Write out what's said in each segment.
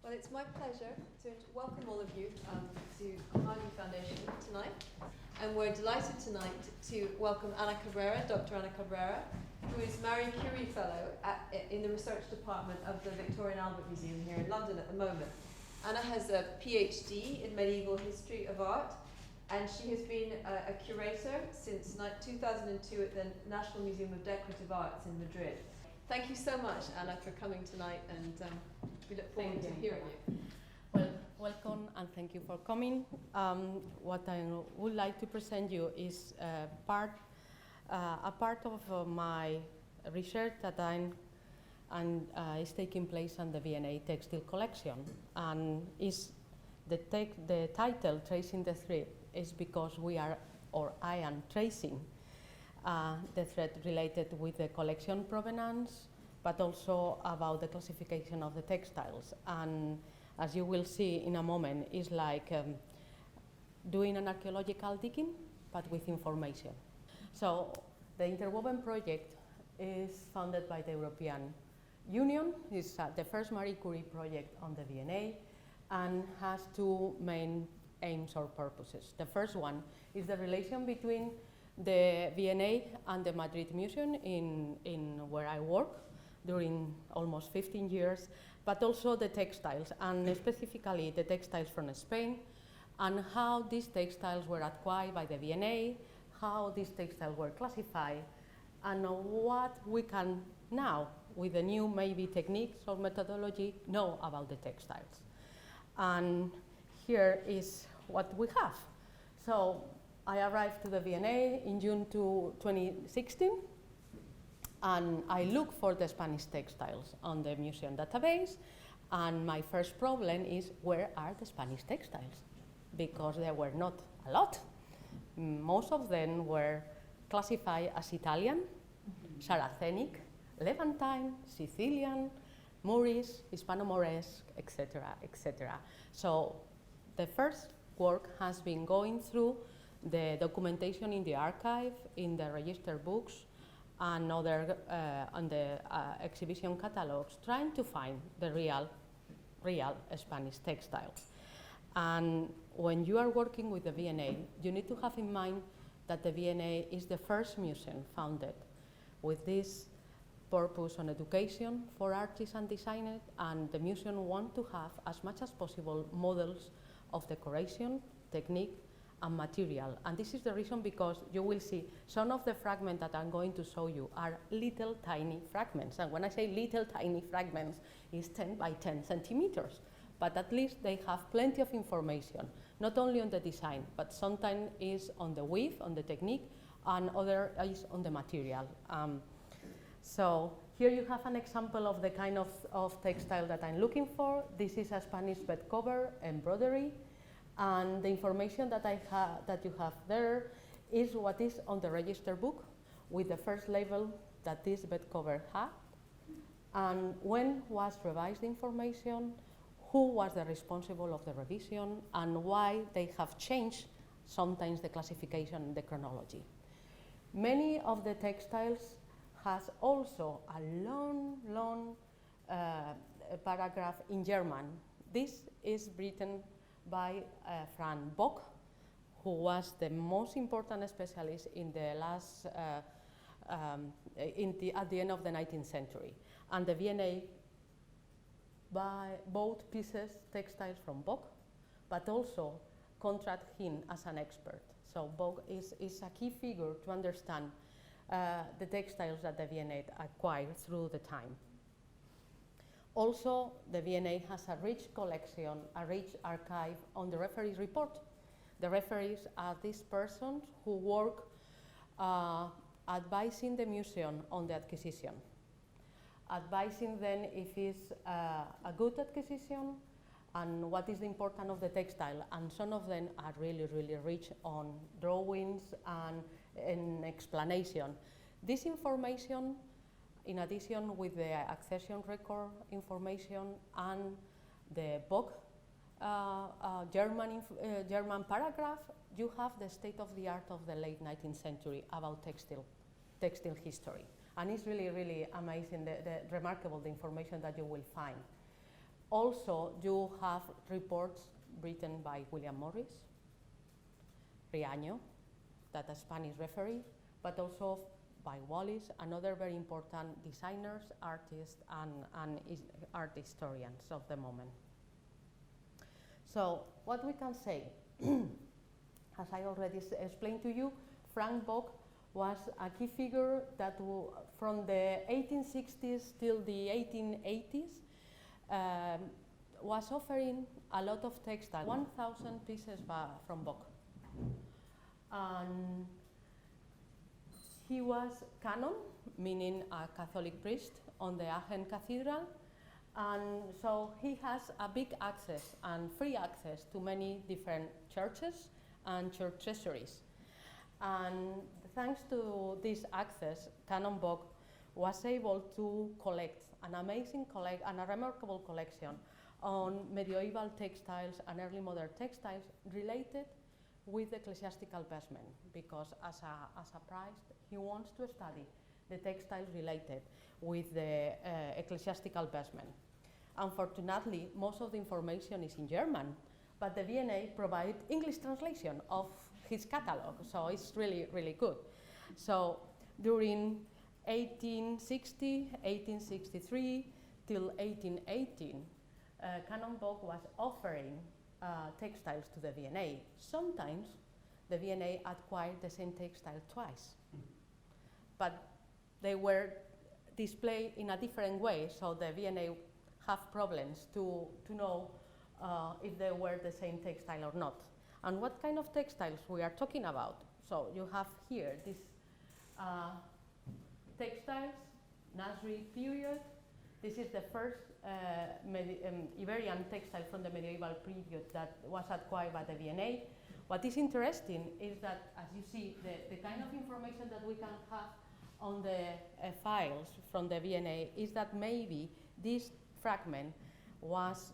Well, it's my pleasure to welcome all of you to Hardy Foundation tonight. And we're delighted tonight to welcome Ana Cabrera, Dr. Ana Cabrera, who is Marie Curie Fellow in the Research Department of the Victoria and Albert Museum here in London at the moment. Ana has a PhD in medieval history of art, and she has been a curator since 2002 at the National Museum of Decorative Arts in Madrid. Thank you so much, Ana, for coming tonight, and we look forward to hearing you. Well, welcome and thank you for coming. What I would like to present you is a part of my research that is taking place on the V&A textile collection, and is the title "Tracing the Thread" is because I am tracing the thread related with the collection provenance, but also about the classification of the textiles. And as you will see in a moment, it's like doing an archaeological digging, but with information. So the Interwoven project is funded by the European Union. It's the first Marie Curie project on the V&A, and has two main aims or purposes. The first one is the relation between the V&A and the Madrid Museum in where I work during almost 15 years, but also the textiles, and specifically the textiles from Spain, and how these textiles were acquired by the V&A, how these textiles were classified, and what we can now, with the new maybe techniques or methodology, know about the textiles. And here is what we have. So I arrived to the V&A in June 2016, and I looked for the Spanish textiles on the museum database, and my first problem is, where are the Spanish textiles? Because there were not a lot. Most of them were classified as Italian, Saracenic, Levantine, Sicilian, Moorish, Hispano-Moresque, etc., etc. So the first work has been going through the documentation in the archive, in the register books, and other on the exhibition catalogs, trying to find the real Spanish textiles. And when you are working with the V&A, you need to have in mind that the V&A is the first museum founded with this purpose on education for artists and designers, and the museum want to have as much as possible models of decoration, technique, and material. And this is the reason, because you will see some of the fragments that I'm going to show you are little tiny fragments. And when I say little tiny fragments, it's 10 by 10 centimeters. But at least they have plenty of information, not only on the design, but sometimes is on the weave, on the technique, and other is on the material. So here you have an example of the kind of textile that I'm looking for. This is a Spanish bed cover, embroidery. And the information that that you have there is what is on the register book, with the first label that this bed cover had, and when was revised the information, who was the responsible of the revision, and why they have changed sometimes the classification and the chronology. Many of the textiles has also a long paragraph in German. This is written by Frank Bock, who was the most important specialist in the last, at the end of the 19th century. And the V&A bought pieces, textiles from Bock, but also contract him as an expert. So Bock is a key figure to understand the textiles that the V&A acquired through the time. Also, the V&A has a rich collection, a rich archive on the referees report. The referees are these persons who work advising the museum on the acquisition, advising them if it's a good acquisition and what is the importance of the textile. And some of them are really, really rich on drawings and explanation. This information, in addition with the accession record information and the book German paragraph, you have the state of the art of the late 19th century about textile history. And it's really, really amazing, the remarkable the information that you will find. Also, you have reports written by William Morris, Riano, that a Spanish referee, but also by Wallis and other very important designers, artists, and art historians of the moment. So what we can say, as I already explained to you, Frank Bock was a key figure that from the 1860s till the 1880s was offering a lot of textile, 1,000 pieces from Bock. And he was canon, meaning a Catholic priest on the Aachen Cathedral, and so he has a big access and free access to many different churches and church treasuries. And thanks to this access, Canon Bock was able to collect an amazing and a remarkable collection on medieval textiles and early modern textiles related with the ecclesiastical vestment, because as a priest, he wants to study the textiles related with the ecclesiastical vestment. Unfortunately, most of the information is in German, but the V&A provided English translation of his catalog, so it's really, really good. So during 1860, 1863 till 1818, Canon Bock was offering textiles to the V&A. Sometimes the V&A acquired the same textile twice, but they were displayed in a different way, so the V&A have problems to know if they were the same textile or not. And what kind of textiles we are talking about? So you have here these textiles, Nasri period. This is the first Iberian textile from the medieval period that was acquired by the V&A. What is interesting is that, as you see, the kind of information that we can have on the files from the V&A is that maybe this fragment was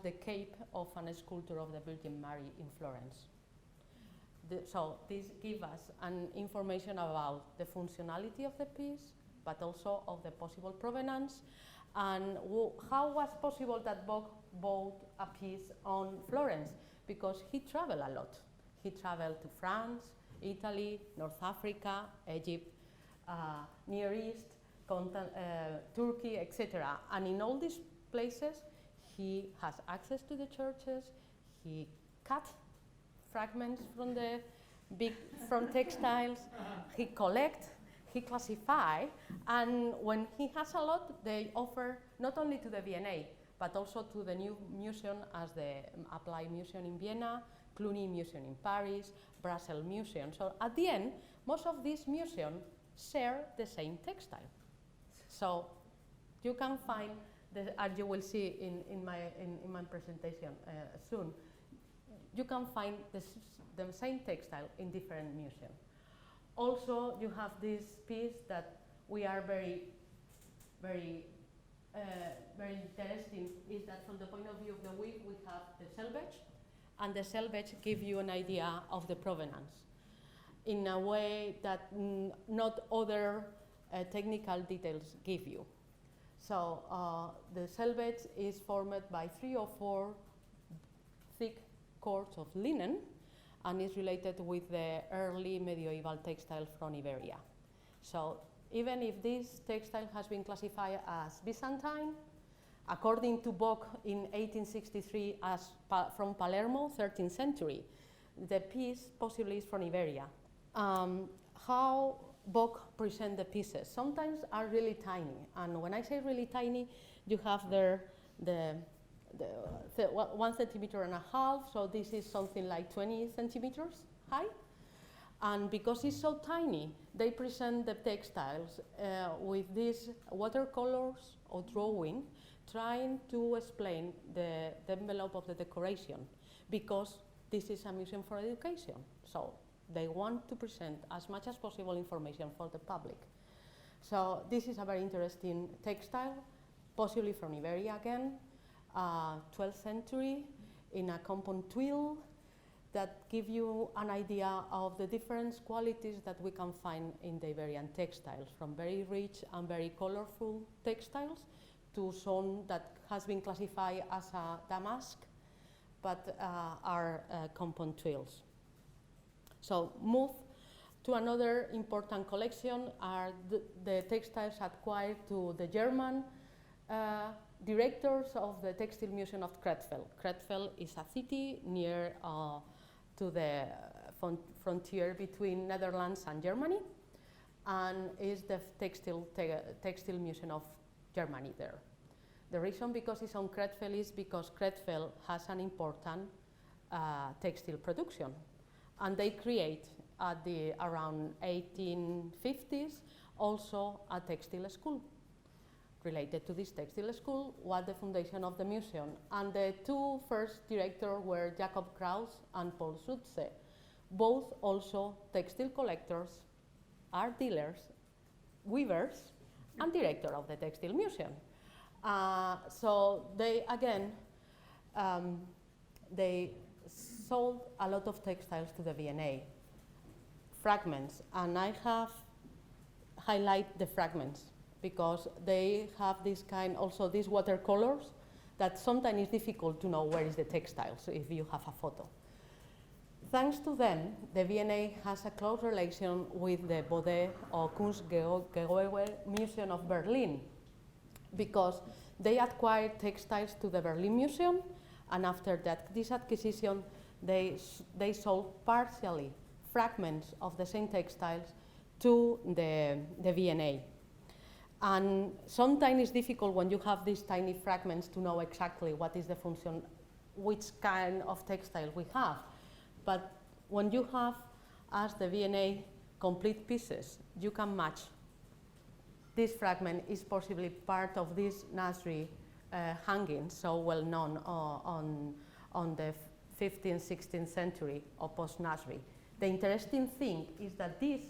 the cape of a sculpture of the Virgin Mary in Florence. So this gives us an information about the functionality of the piece, but also of the possible provenance, and how was possible that Bock bought a piece on Florence, because he traveled a lot. He traveled to France, Italy, North Africa, Egypt, Near East, Turkey, etc. And in all these places, he has access to the churches. He cut fragments from textiles. He collects, he classifies, and when he has a lot, they offer not only to the V&A, but also to the new museum, as the Applied Museum in Vienna, Cluny Museum in Paris, Brussels Museum. So at the end, most of these museums share the same textile. So you can find, as you will see in my presentation soon, you can find the same textile in different museums. Also, you have this piece that we are very interesting, is that from the point of view of the weave, we have the selvage, and the selvage give you an idea of the provenance in a way that not other technical details give you. So the selvage is formed by 3 or 4 thick cords of linen, and is related with the early medieval textile from Iberia. So even if this textile has been classified as Byzantine, according to Bock in 1863 as from Palermo, 13th century, the piece possibly is from Iberia. How Bock present the pieces sometimes are really tiny, and when I say really tiny, you have there the 1.5 centimeters, so this is something like 20 centimeters high. And because it's so tiny, they present the textiles with these watercolors or drawing, trying to explain the envelope of the decoration, because this is a museum for education. So they want to present as much as possible information for the public. So this is a very interesting textile, possibly from Iberia again, 12th century, in a compound twill, that give you an idea of the different qualities that we can find in the Iberian textiles, from very rich and very colorful textiles to some that has been classified as a damask, but are compound twill. So move to another important collection are the textiles acquired to the German directors of the Textile Museum of Crefeld. Crefeld is a city near to the frontier between Netherlands and Germany, and is the textile museum of Germany there. The reason because it's on Crefeld is because Crefeld has an important textile production, and they create at the around 1850s also a textile school. Related to this textile school was the foundation of the museum, and the two first directors were Jacob Kraus and Paul Schutze, both also textile collectors, art dealers, weavers, and director of the textile museum. So they again they sold a lot of textiles to the V&A. Fragments, and I have highlight the fragments because they have this kind, also these watercolors that sometimes it's difficult to know where is the textile, so if you have a photo. Thanks to them, the V&A has a close relation with the Bode or Kunstgewerbe Museum of Berlin, because they acquired textiles to the Berlin Museum, and after that, this acquisition, they sold partially fragments of the same textiles to the V&A. And sometimes it's difficult when you have these tiny fragments to know exactly what is the function, which kind of textile we have. But when you have, as the V&A, complete pieces, you can match. This fragment is possibly part of this nursery hanging, so well known on the 15th, 16th century or post-nursery. The interesting thing is that this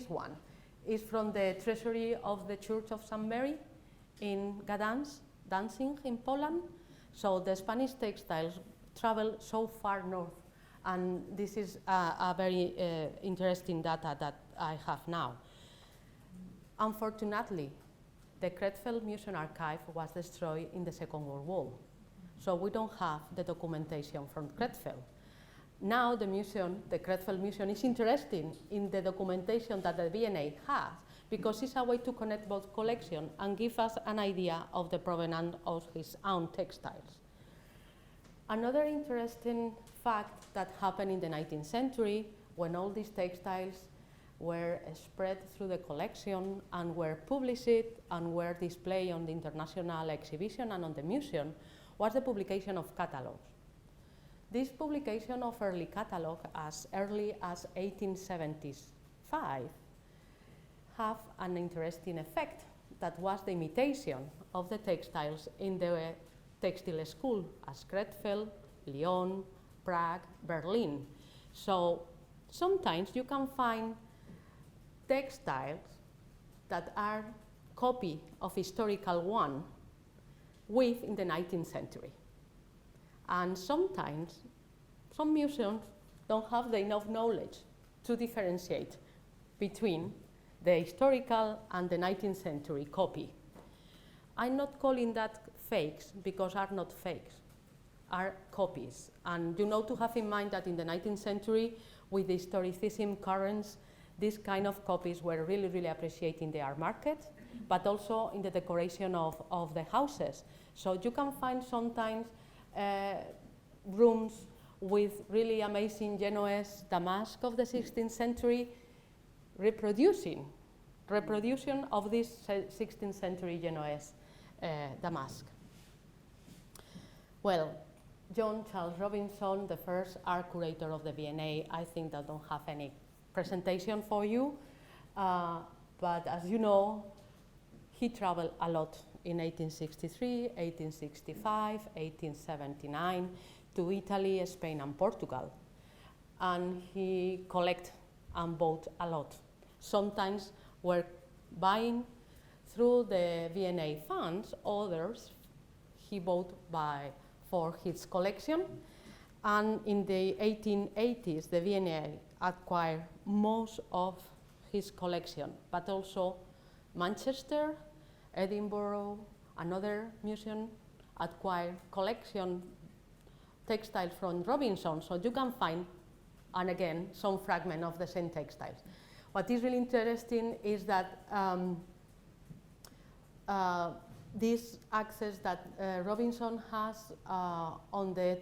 one is from the treasury of the Church of St. Mary in Gdansk, Danzig in Poland. So the Spanish textiles travel so far north, and this is a very interesting data that I have now. Unfortunately, the Crefeld Museum archive was destroyed in the Second World War, so we don't have the documentation from Crefeld. Now the museum, the Crefeld Museum, is interested in the documentation that the V&A has, because it's a way to connect both collections and give us an idea of the provenance of his own textiles. Another interesting fact that happened in the 19th century, when all these textiles were spread through the collection and were published and were displayed on the international exhibition and on the museum, was the publication of catalogs. This publication of early catalog, as early as 1875, have an interesting effect. That was the imitation of the textiles in the textile school, as Crefeld, Lyon, Prague, Berlin. So sometimes you can find textiles that are copy of historical one with in the 19th century. And sometimes some museums don't have the enough knowledge to differentiate between the historical and the 19th century copy. I'm not calling that fakes, because are not fakes, are copies. And you know to have in mind that in the 19th century, with the historicism currents, these kind of copies were really, really appreciated in the art market, but also in the decoration of the houses. So you can find sometimes rooms with really amazing Genoese damask of the 16th century reproduction of this 16th century Genoese damask. Well, John Charles Robinson, the first art curator of the V&A, I think that don't have any presentation for you, but as you know, he traveled a lot in 1863, 1865, 1879 to Italy, Spain, and Portugal. And he collected and bought a lot. Sometimes were buying through the V&A funds, others he bought for his collection. And in the 1880s, the V&A acquired most of his collection, but also Manchester, Edinburgh, another museum acquired collection textile from Robinson, so you can find, and again, some fragment of the same textiles. What is really interesting is that this access that Robinson has on the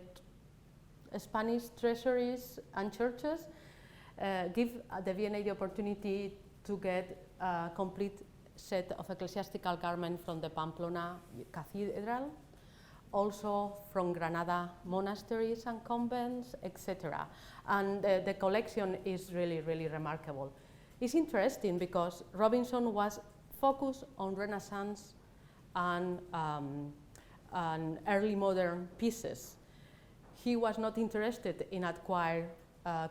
Spanish treasuries and churches give the V&A the opportunity to get a complete set of ecclesiastical garments from the Pamplona Cathedral, also from Granada monasteries and convents, etc. And the collection is really, really remarkable. It's interesting because Robinson was focused on Renaissance and early modern pieces. He was not interested in acquiring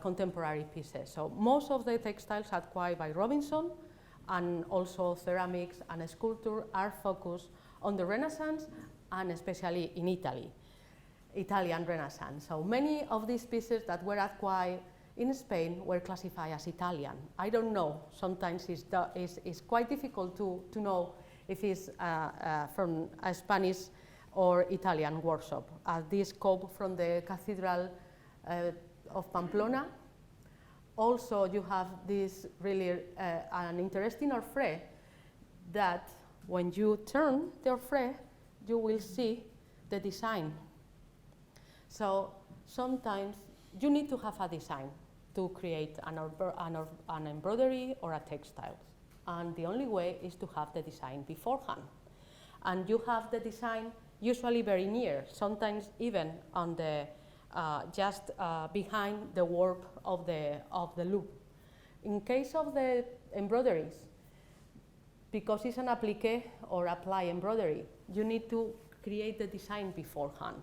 contemporary pieces. So most of the textiles acquired by Robinson and also ceramics and sculpture are focused on the Renaissance and especially in Italy, Italian Renaissance. So many of these pieces that were acquired in Spain were classified as Italian. I don't know, sometimes it's quite difficult to know if it's from a Spanish or Italian workshop. This cope from the Cathedral of Pamplona. Also, you have this really an interesting orfrey that when you turn the orfrey, you will see the design. So sometimes you need to have a design to create an embroidery or a textile. And the only way is to have the design beforehand. And you have the design usually very near, sometimes even on the just behind the warp of the loop. In case of the embroideries, because it's an applique or apply embroidery, you need to create the design beforehand.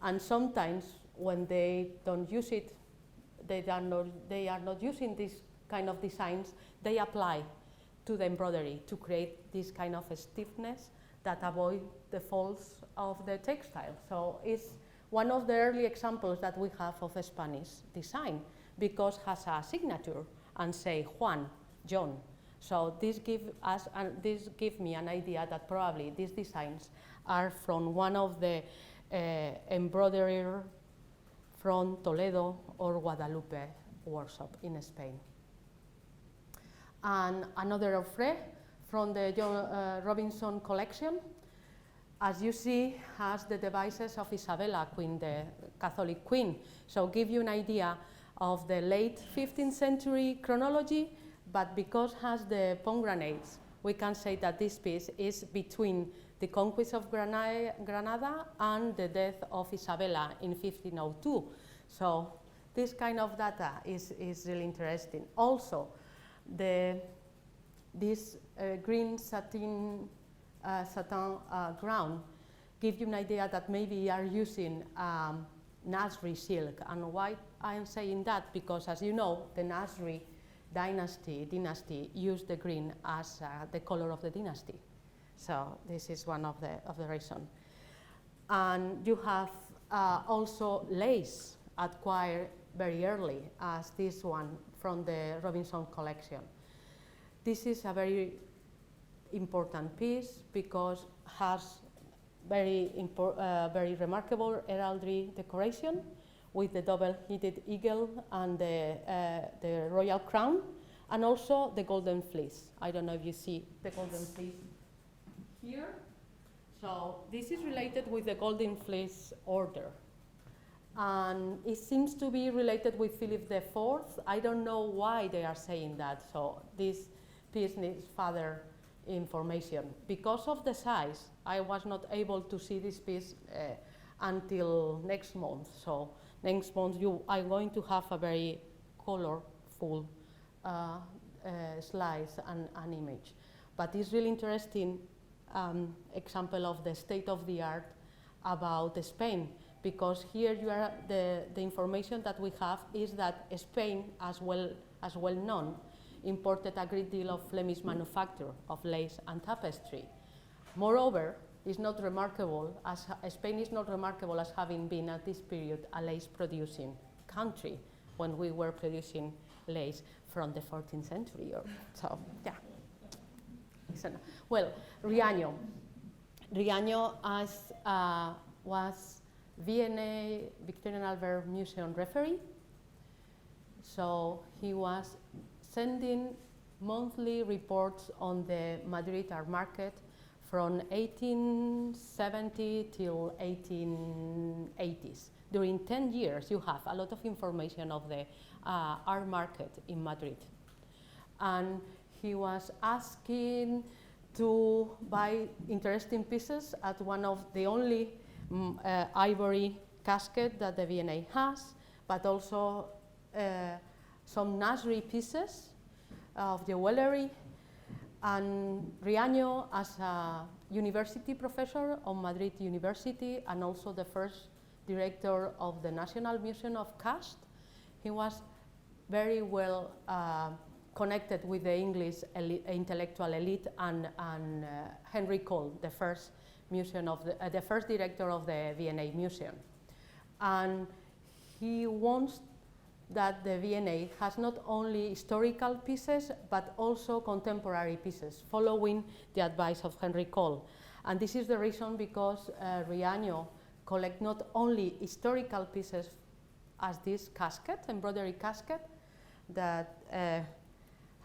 And sometimes when they don't use it, they are not using this kind of designs, they apply to the embroidery to create this kind of stiffness that avoid the folds of the textile. So it's one of the early examples that we have of a Spanish design, because it has a signature and say Juan, John. So this gives me an idea that probably these designs are from one of the embroiderer from Toledo or Guadalupe workshop in Spain. And another orfrey from the John Robinson collection, as you see, has the devices of Isabella, Queen, the Catholic Queen. So give you an idea of the late 15th century chronology, but because it has the pomegranates, we can say that this piece is between the conquest of Granada and the death of Isabella in 1502. So this kind of data is really interesting. Also, this green satin ground give you an idea that maybe you are using Nasri silk. And why I am saying that? Because as you know, the Nasri dynasty used the green as the color of the dynasty. So this is one of the reasons. And you have also lace acquired very early, as this one from the Robinson collection. This is a very important piece because has very remarkable heraldry decoration with the double-headed eagle and the royal crown, and also the golden fleece. I don't know if you see the golden fleece here. So this is related with the golden fleece order. And it seems to be related with Philip IV. I don't know why they are saying that. So this piece needs further information. Because of the size, I was not able to see this piece until next month. So next month you are going to have a very colorful slice and image. But it's really interesting example of the state of the art about Spain, because here you are the information that we have is that Spain, as well known, imported a great deal of Flemish manufacture of lace and tapestry. Moreover, it's not remarkable as Spain is not remarkable as having been at this period a lace producing country when we were producing lace from the 14th century. So yeah. Well, Riano. Riano was V&A Victorian Albert Museum referee. So he was sending monthly reports on the Madrid art market from 1870 till 1880s. During 10 years, you have a lot of information of the art market in Madrid. And he was asking to buy interesting pieces at one of the only ivory casket that the V&A has, but also some nursery pieces of jewelry. And Riano, as a university professor on Madrid University and also the first director of the National Museum of Cast, he was very well connected with the English intellectual elite and Henry Cole, the first museum of the first director of the V&A Museum. And he wants that the V&A has not only historical pieces, but also contemporary pieces, following the advice of Henry Cole. And this is the reason because Riano collect not only historical pieces as this casket, embroidery casket, that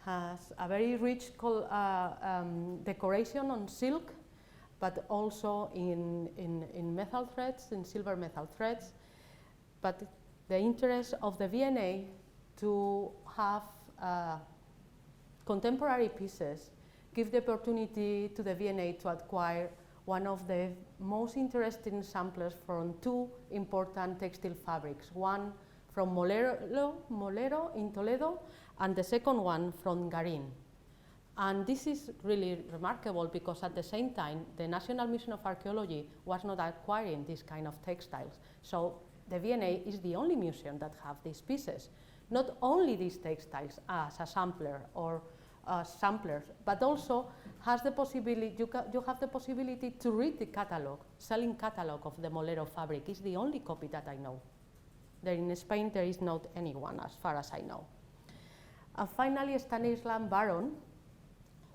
has a very rich decoration on silk, but also in metal threads, in silver metal threads. But the interest of the V&A to have contemporary pieces give the opportunity to the V&A to acquire one of the most interesting samplers from two important textile fabrics, one from Molero in Toledo, and the second one from Garin. And this is really remarkable because at the same time, the National Museum of Archaeology was not acquiring this kind of textiles. So the V&A is the only museum that have these pieces. Not only these textiles as a sampler or samplers, but also has the possibility, you have the possibility to read the catalog, selling catalog of the Molero fabric. It's the only copy that I know. There in Spain, there is not anyone as far as I know. And finally, Stanislas Baron,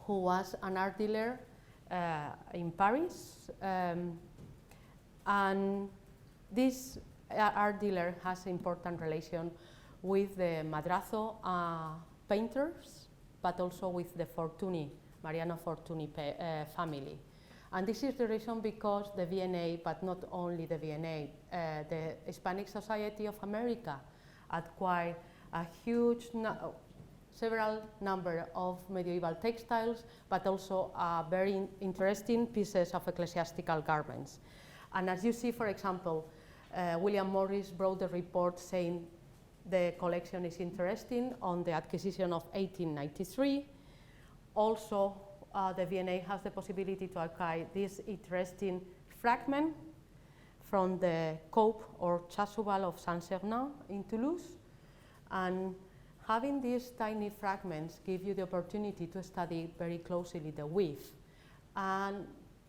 who was an art dealer in Paris. And this art dealer has important relation with the Madrazo painters, but also with the Fortuny, Mariano Fortuny family. And this is the reason because the V&A, but not only the V&A, the Hispanic Society of America acquired a huge several number of medieval textiles, but also very interesting pieces of ecclesiastical garments. And as you see, for example, William Morris wrote a report saying the collection is interesting on the acquisition of 1893. Also, the V&A has the possibility to acquire this interesting fragment from the Cope or Chasuble of Saint-Sernin in Toulouse. And having these tiny fragments give you the opportunity to study very closely the weave and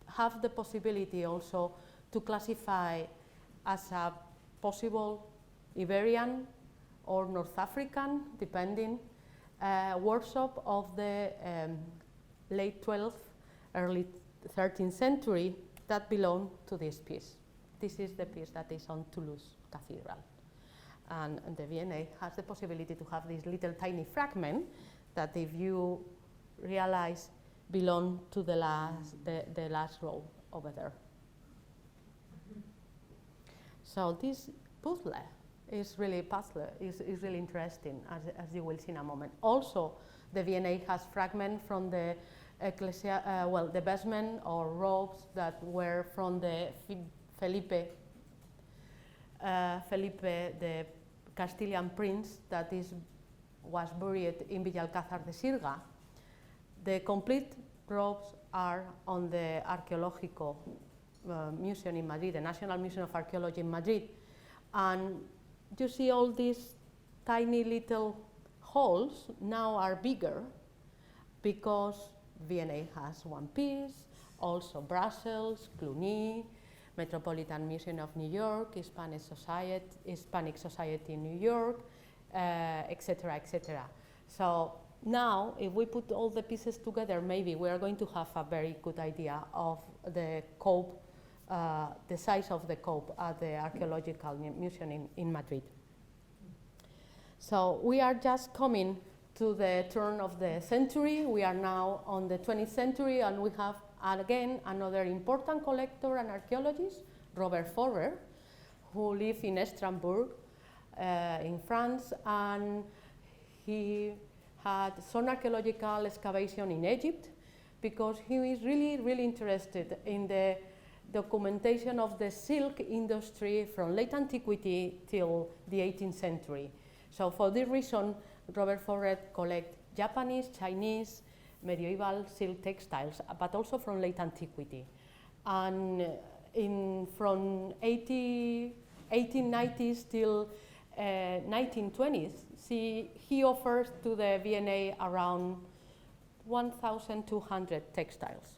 have the possibility also to classify as a possible Iberian or North African, depending, workshop of the late 12th, early 13th century that belong to this piece. This is the piece that is on Toulouse Cathedral. And the V&A has the possibility to have this little tiny fragment that, if you realize, belong to the last row over there. So this puzzle is really really interesting, as you will see in a moment. Also, the V&A has fragments from the the vestments or robes that were from the Felipe, the Castilian prince that was buried in Villalcázar de Sirga. The complete robes are on the Arqueológico Museum in Madrid, the National Museum of Archaeology in Madrid. And you see all these tiny little holes now are bigger because V&A has one piece, also Brussels, Cluny, Metropolitan Museum of New York, Hispanic Society in New York, etc., etc. So now, if we put all the pieces together, maybe we are going to have a very good idea of the cope, the size of the cope at the Archaeological Museum in Madrid. So we are just coming to the turn of the century. We are now on the 20th century, and we have, again, another important collector and archaeologist, Robert Forer, who lived in Strasbourg in France, and he had some archaeological excavation in Egypt because he is really, really interested in the documentation of the silk industry from late antiquity till the 18th century. So for this reason, Robert Forer collects Japanese, Chinese, medieval silk textiles, but also from late antiquity. And from 1890s till 1920s, he offers to the V&A around 1,200 textiles.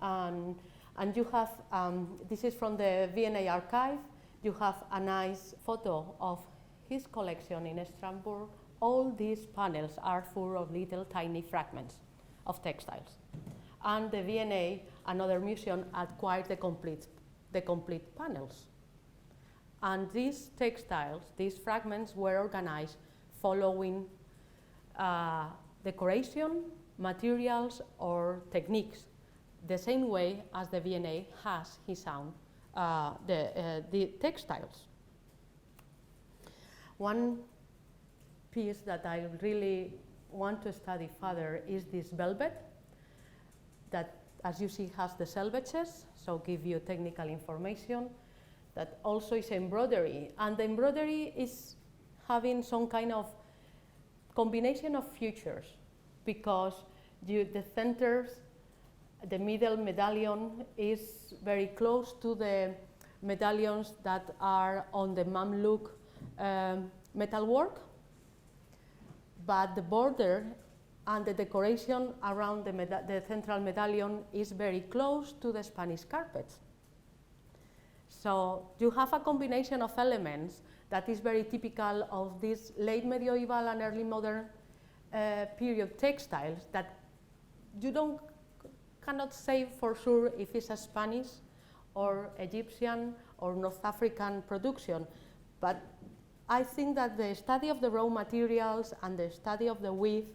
And you have, this is from the V&A archive, you have a nice photo of his collection in Strasbourg. All these panels are full of little tiny fragments of textiles. And the V&A, another museum, acquired the complete panels. And these textiles, these fragments were organized following decoration, materials, or techniques, the same way as the V&A has his own, the textiles. One piece that I really want to study further is this velvet that, as you see, has the selvages, so give you technical information. That also is embroidery, and the embroidery is having some kind of combination of features because the centers, the middle medallion is very close to the medallions that are on the Mamluk metalwork, but the border and the decoration around the central medallion is very close to the Spanish carpets. So you have a combination of elements that is very typical of these late medieval and early modern period textiles that you cannot say for sure if it's a Spanish or Egyptian or North African production. But I think that the study of the raw materials and the study of the weave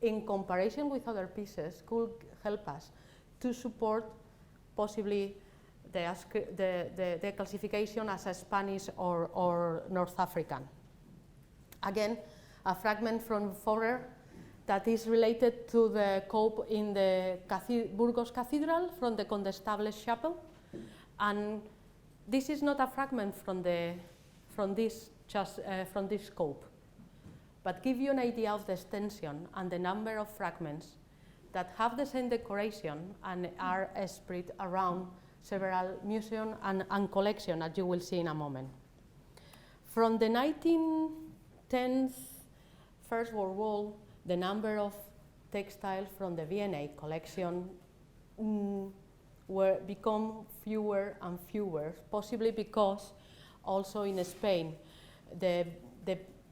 in comparison with other pieces could help us to support possibly the classification as a Spanish or North African. Again, a fragment from Forer that is related to the cope in the Burgos Cathedral from the Condestables Chapel. And this is not a fragment from this cope, but give you an idea of the extension and the number of fragments that have the same decoration and are spread around several museums and collections, as you will see in a moment. From the 1910s, First World War, the number of textiles from the V&A collection become fewer and fewer, possibly because also in Spain, the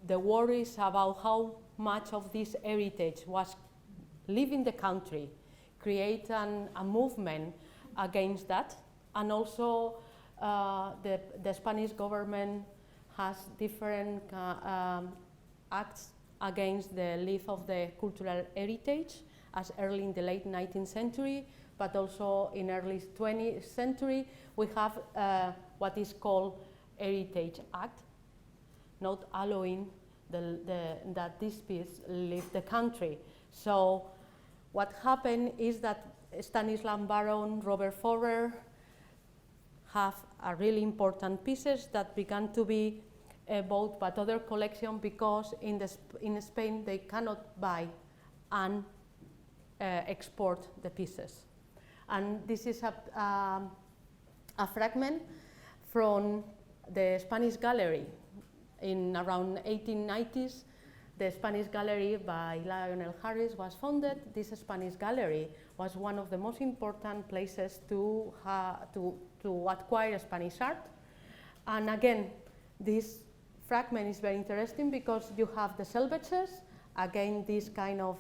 worries about how much of this heritage was leaving the country create a movement against that. And also the Spanish government has different acts against the leave of the cultural heritage as early in the late 19th century, but also in early 20th century, we have what is called Heritage Act, not allowing that this piece leave the country. So what happened is that Stanislav Baron, Robert Forer have a really important pieces that began to be bought by other collection because in Spain they cannot buy and export the pieces. And this is a fragment from the Spanish Gallery. In around 1890s, the Spanish Gallery by Lionel Harris was founded. This Spanish Gallery was one of the most important places to acquire Spanish art. And again, this fragment is very interesting because you have the selvages again, this kind of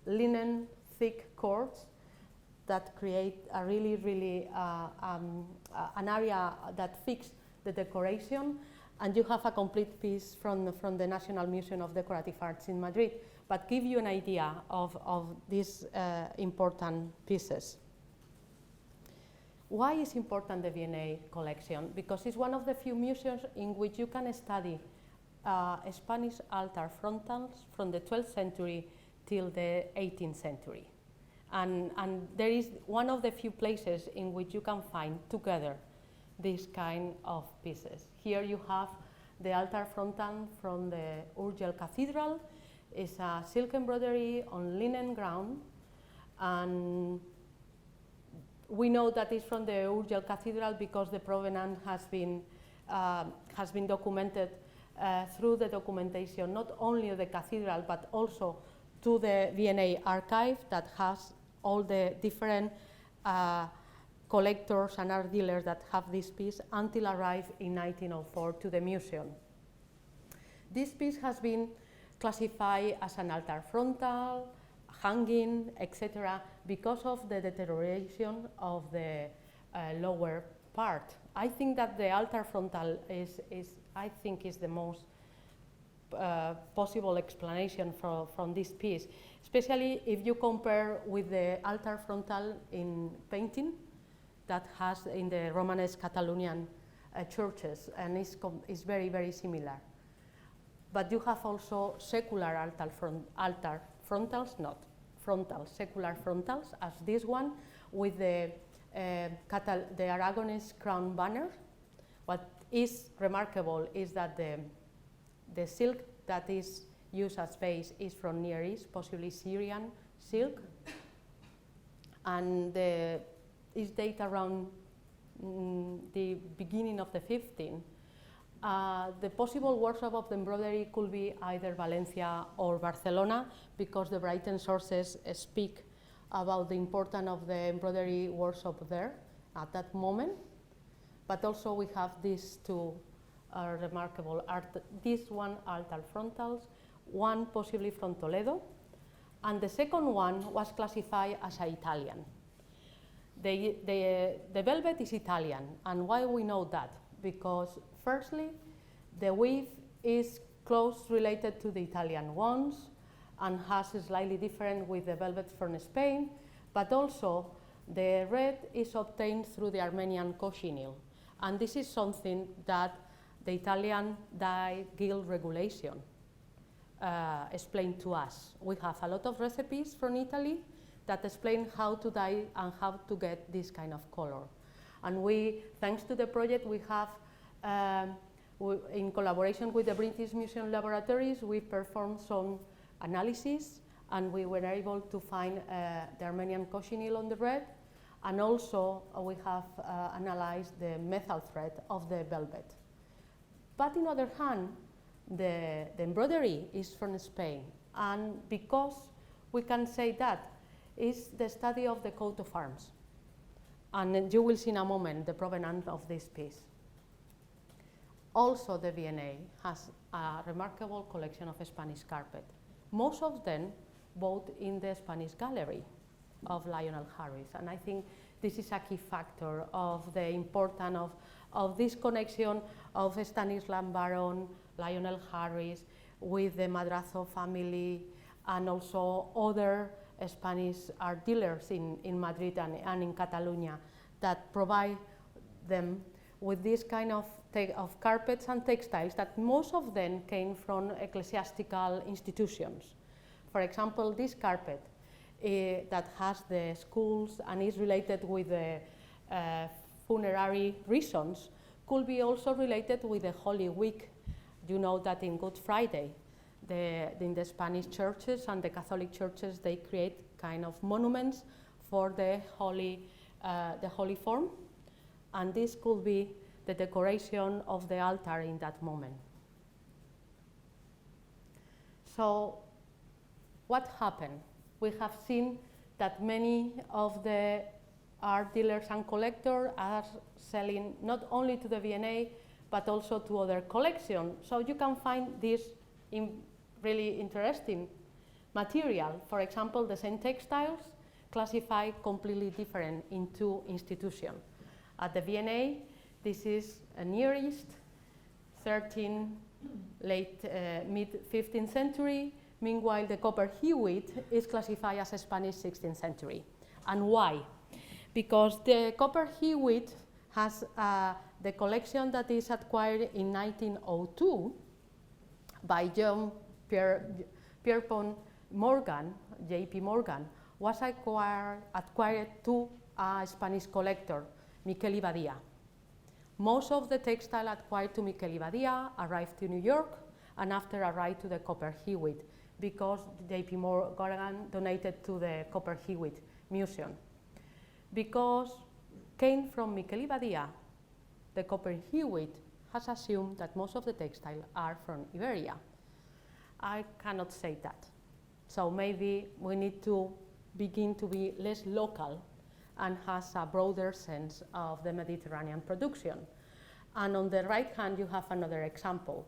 linen thick cords that create a really an area that fixes the decoration, and you have a complete piece from the National Museum of Decorative Arts in Madrid, but give you an idea of these important pieces. Why is important the V&A collection? Because it's one of the few museums in which you can study Spanish altar frontals from the 12th century till the 18th century. And there is one of the few places in which you can find together this kind of pieces. Here you have the altar frontal from the Urgell Cathedral. It's a silk embroidery on linen ground, and we know that it's from the Urgell Cathedral because the Provenance has been documented through the documentation, not only of the cathedral, but also to the V&A archive that has all the different collectors and art dealers that have this piece until arrived in 1904 to the museum. This piece has been classified as an altar frontal, hanging, etc., because of the deterioration of the lower part. I think that the altar frontal is the most possible explanation from this piece, especially if you compare with the altar frontal in painting that has in the Romanesque Catalonian churches, and is very similar. But you have also secular altar frontals, not frontals, secular frontals, as this one with the Aragonese crown banner. What is remarkable is that the silk that is used as base is from Near East, possibly Syrian silk, and is dated around the beginning of the 15th. The possible workshop of the embroidery could be either Valencia or Barcelona, because the Brighton sources speak about the importance of the embroidery workshop there at that moment. But also we have these two remarkable art. This one altar frontals, one possibly from Toledo, and the second one was classified as Italian. The velvet is Italian, and why we know that? Because firstly, the weave is close related to the Italian ones and has a slightly different with the velvet from Spain, but also the red is obtained through the Armenian cochineal. And this is something that the Italian dye guild regulation explained to us. We have a lot of recipes from Italy that explain how to dye and how to get this kind of color. And we, thanks to the project, we have, in collaboration with the British Museum Laboratories, we performed some analysis, and we were able to find the Armenian cochineal on the red, and also we have analyzed the methyl thread of the velvet. But on the other hand, the embroidery is from Spain, and because we can say that is the study of the coat of arms. And you will see in a moment the provenance of this piece. Also, the V&A has a remarkable collection of Spanish carpet. Most of them bought in the Spanish gallery of Lionel Harris. And I think this is a key factor of the importance of this connection of Stanislas Baron, Lionel Harris, with the Madrazo family, and also other Spanish art dealers in Madrid and in Catalonia that provide them with this kind of carpets and textiles that most of them came from ecclesiastical institutions. For example, this carpet that has the schools and is related with the funerary reasons could be also related with the Holy Week. You know that in Good Friday, in the Spanish churches and the Catholic churches, they create kind of monuments for the holy form, and this could be the decoration of the altar in that moment. So, what happened? We have seen that many of the art dealers and collectors are selling not only to the V&A, but also to other collections. So you can find this really interesting material. For example, the same textiles classify completely different in two institutions. At the V&A, this is a Near East, 13, mid-15th century. Meanwhile, the copper Hewitt is classified as a Spanish 16th century. And why? Because the copper Hewitt has the collection that is acquired in 1902 by John Pierpont Morgan, J.P. Morgan, was acquired to a Spanish collector, Miquel Badia. Most of the textile acquired to Miquel Badia arrived to New York and after arrived to the copper Hewitt because J.P. Morgan donated to the copper Hewitt Museum. Because came from Miquel Badia, the copper Hewitt has assumed that most of the textiles are from Iberia. I cannot say that. So maybe we need to begin to be less local and has a broader sense of the Mediterranean production. And on the right hand, you have another example.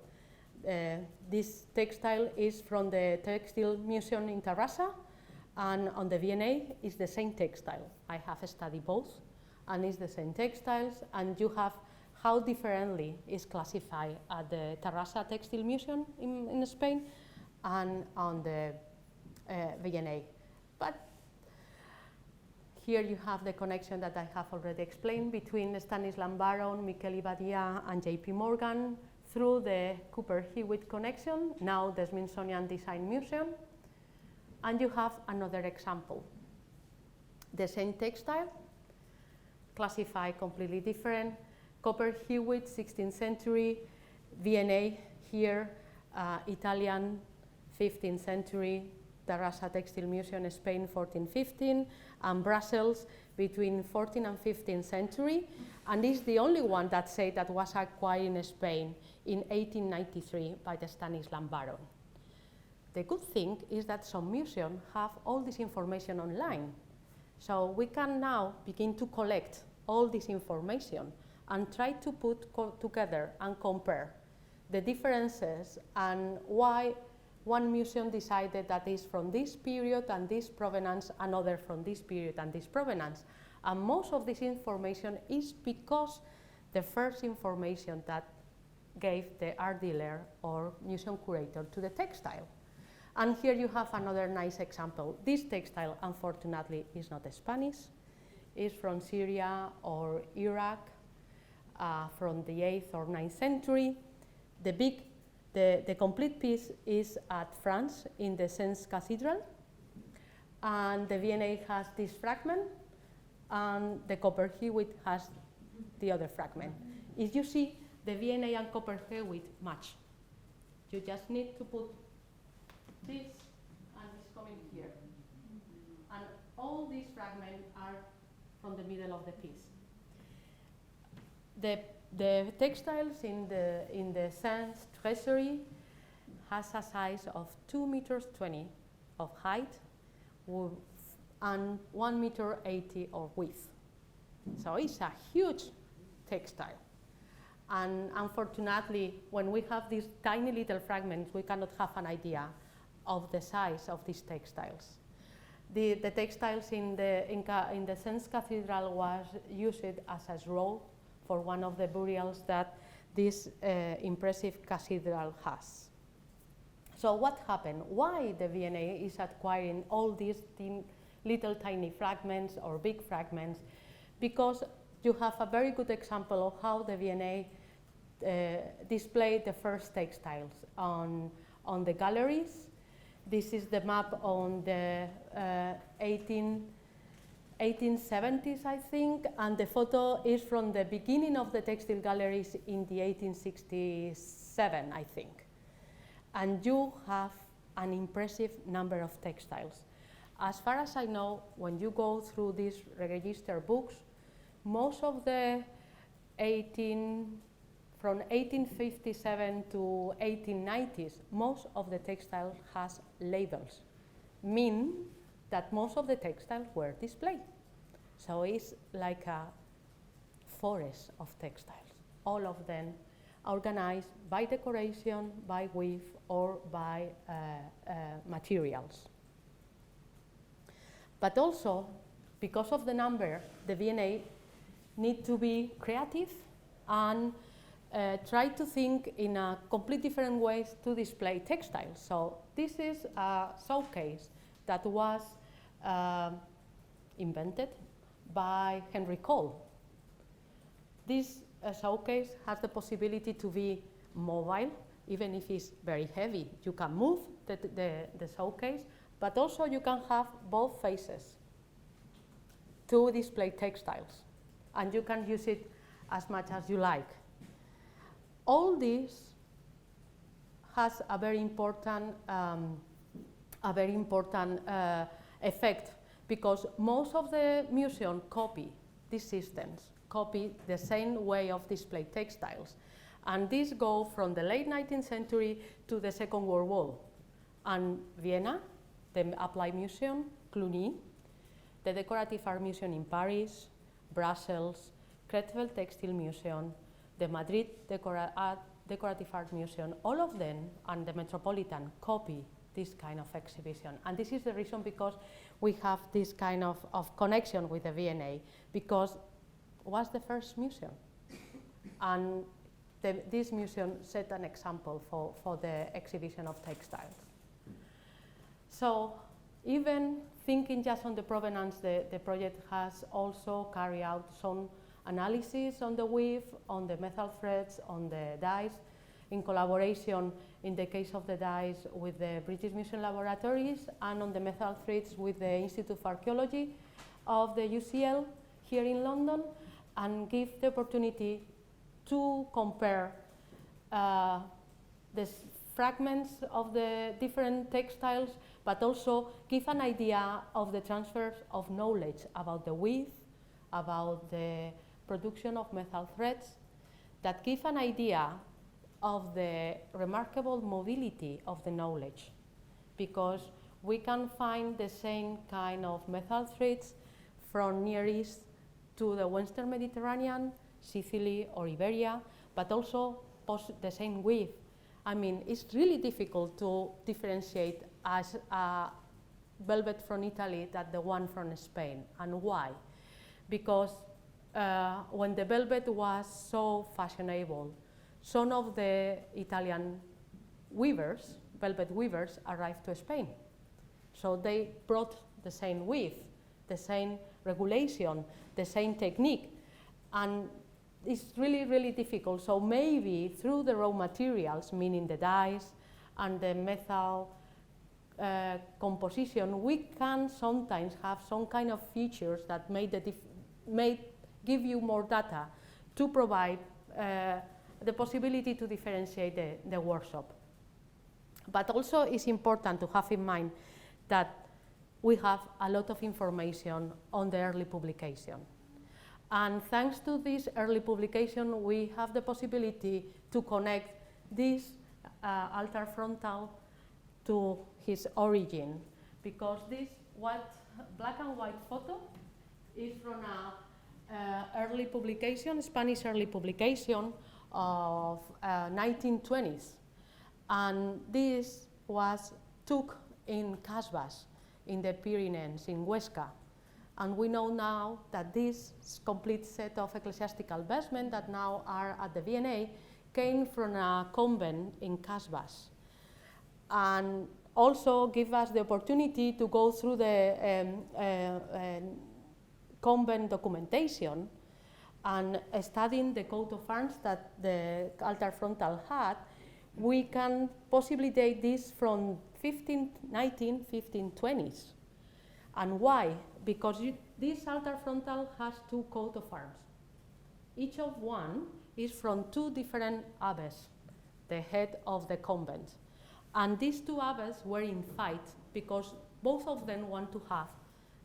This textile is from the Textile Museum in Terrassa, and on the V&A is the same textile. I have studied both, and it's the same textiles, and you have how differently is classified at the Terrassa Textile Museum in Spain and on the V&A. But here you have the connection that I have already explained between Stanislas Baron, Miquel Badia, and J.P. Morgan through the Cooper-Hewitt connection, now the Smithsonian Design Museum. And you have another example. The same textile, classified completely different. Cooper-Hewitt, 16th century, V&A here, Italian, 15th century, Terrassa Textile Museum, Spain, 1415, and Brussels between 14th and 15th century. And this is the only one that said that was acquired in Spain in 1893 by the Stanislas Baron. The good thing is that some museums have all this information online. So we can now begin to collect all this information and try to put together and compare the differences and why one museum decided that is from this period and this provenance, another from this period and this provenance. And most of this information is because the first information that gave the art dealer or museum curator to the textile. And here you have another nice example. This textile, unfortunately, is not Spanish. It's from Syria or Iraq, from the 8th or 9th century. The complete piece is at France in the Sens Cathedral. And the V&A has this fragment, and the copper Hewitt has the other fragment. If you see, the V&A and copper Hewitt match. You just need to put this, and it's coming here. And all these fragments are from the middle of the piece. The textiles in the Sens treasury has a size of 2 meters 20 of height and 1 meter 80 of width. So it's a huge textile. And unfortunately, when we have these tiny little fragments, we cannot have an idea of the size of these textiles. The textiles in the Sens Cathedral was used as a roll for one of the burials that this impressive cathedral has. So what happened? Why the V&A is acquiring all these little tiny fragments or big fragments? Because you have a very good example of how the V&A displayed the first textiles on the galleries. This is the map on the 1870s, I think, and the photo is from the beginning of the textile galleries in the 1867, I think. And you have an impressive number of textiles. As far as I know, when you go through these registered books, most of the from 1857 to 1890s, most of the textile has labels, mean that most of the textiles were displayed. So it's like a forest of textiles, all of them organized by decoration, by weave, or by materials. But also, because of the number, the V&A need to be creative and try to think in a completely different ways to display textiles. So this is a showcase that was invented by Henry Cole. This showcase has the possibility to be mobile, even if it's very heavy. You can move the showcase, but also you can have both faces to display textiles, and you can use it as much as you like. All this has a very important effect, because most of the museums copy these systems, copy the same way of display textiles. And these go from the late 19th century to the Second World War. And Vienna, the Applied Museum, Cluny, the Decorative Art Museum in Paris, Brussels, Krefeld Textile Museum, the Madrid Decorative Art Museum, all of them, and the Metropolitan, copy this kind of exhibition. And this is the reason because we have this kind of connection with the V&A, because it was the first museum. And this museum set an example for the exhibition of textiles. So even thinking just on the provenance, the project has also carried out some analysis on the weave, on the metal threads, on the dyes, in collaboration, in the case of the dyes, with the British Museum Laboratories, and on the metal threads with the Institute of Archaeology of the UCL here in London, and give the opportunity to compare the fragments of the different textiles, but also give an idea of the transfers of knowledge about the weave, about the production of metal threads, that give an idea of the remarkable mobility of the knowledge, because we can find the same kind of metal threads from Near East to the Western Mediterranean, Sicily or Iberia, but also the same weave. I mean, it's really difficult to differentiate as a velvet from Italy than the one from Spain. And why? Because when the velvet was so fashionable, some of the Italian weavers, velvet weavers, arrived to Spain. So they brought the same weave, the same regulation, the same technique. And it's really, really difficult. So maybe through the raw materials, meaning the dyes and the metal composition, we can sometimes have some kind of features that may give you more data to provide the possibility to differentiate the workshop. But also it's important to have in mind that we have a lot of information on the early publication. And thanks to this early publication, we have the possibility to connect this altar frontal to his origin, because this black and white photo is from an early publication, Spanish early publication of 1920s. And this was took in Casbas, in the Pyrenees, in Huesca. And we know now that this complete set of ecclesiastical vestments that now are at the V&A came from a convent in Casbas. And also give us the opportunity to go through the convent documentation and studying the coat of arms that the altar frontal had. We can possibly date this from 1520s. And why? Because this altar frontal has two coat of arms. Each of one is from two different abbes, the head of the convent. And these two abbes were in fight because both of them want to have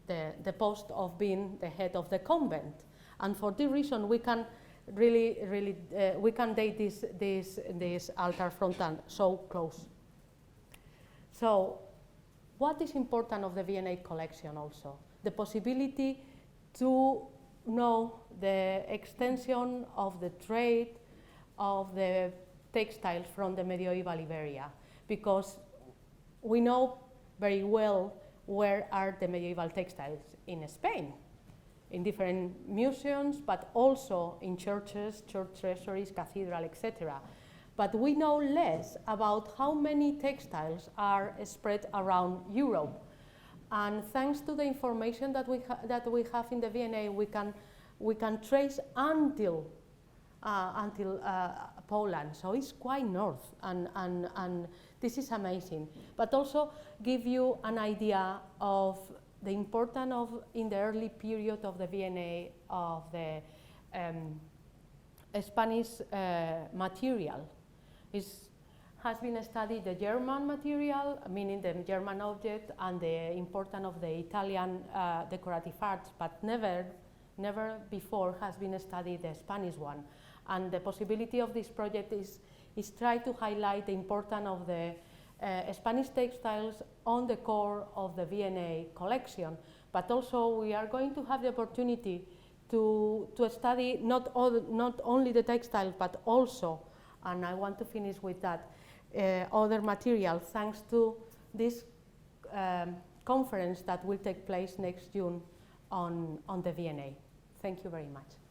the post of being the head of the convent. And for this reason, we can we can date this altar frontal so close. So, what is important of the V&A collection also? The possibility to know the extension of the trade of the textiles from the medieval Iberia, because we know very well where are the medieval textiles in Spain, in different museums, but also in churches, church treasuries, cathedral, etc. But we know less about how many textiles are spread around Europe. And thanks to the information that we have in the V&A, we can trace until Poland. So it's quite north, and this is amazing. But also give you an idea of the importance of, in the early period of the V&A, of the Spanish material. Has been studied the German material, meaning the German object, and the importance of the Italian decorative arts, but never before has been studied the Spanish one. And the possibility of this project is try to highlight the importance of the Spanish textiles on the core of the V&A collection, but also we are going to have the opportunity to study not only the textiles, but also, and I want to finish with that, other materials, thanks to this conference that will take place next June on the V&A. Thank you very much.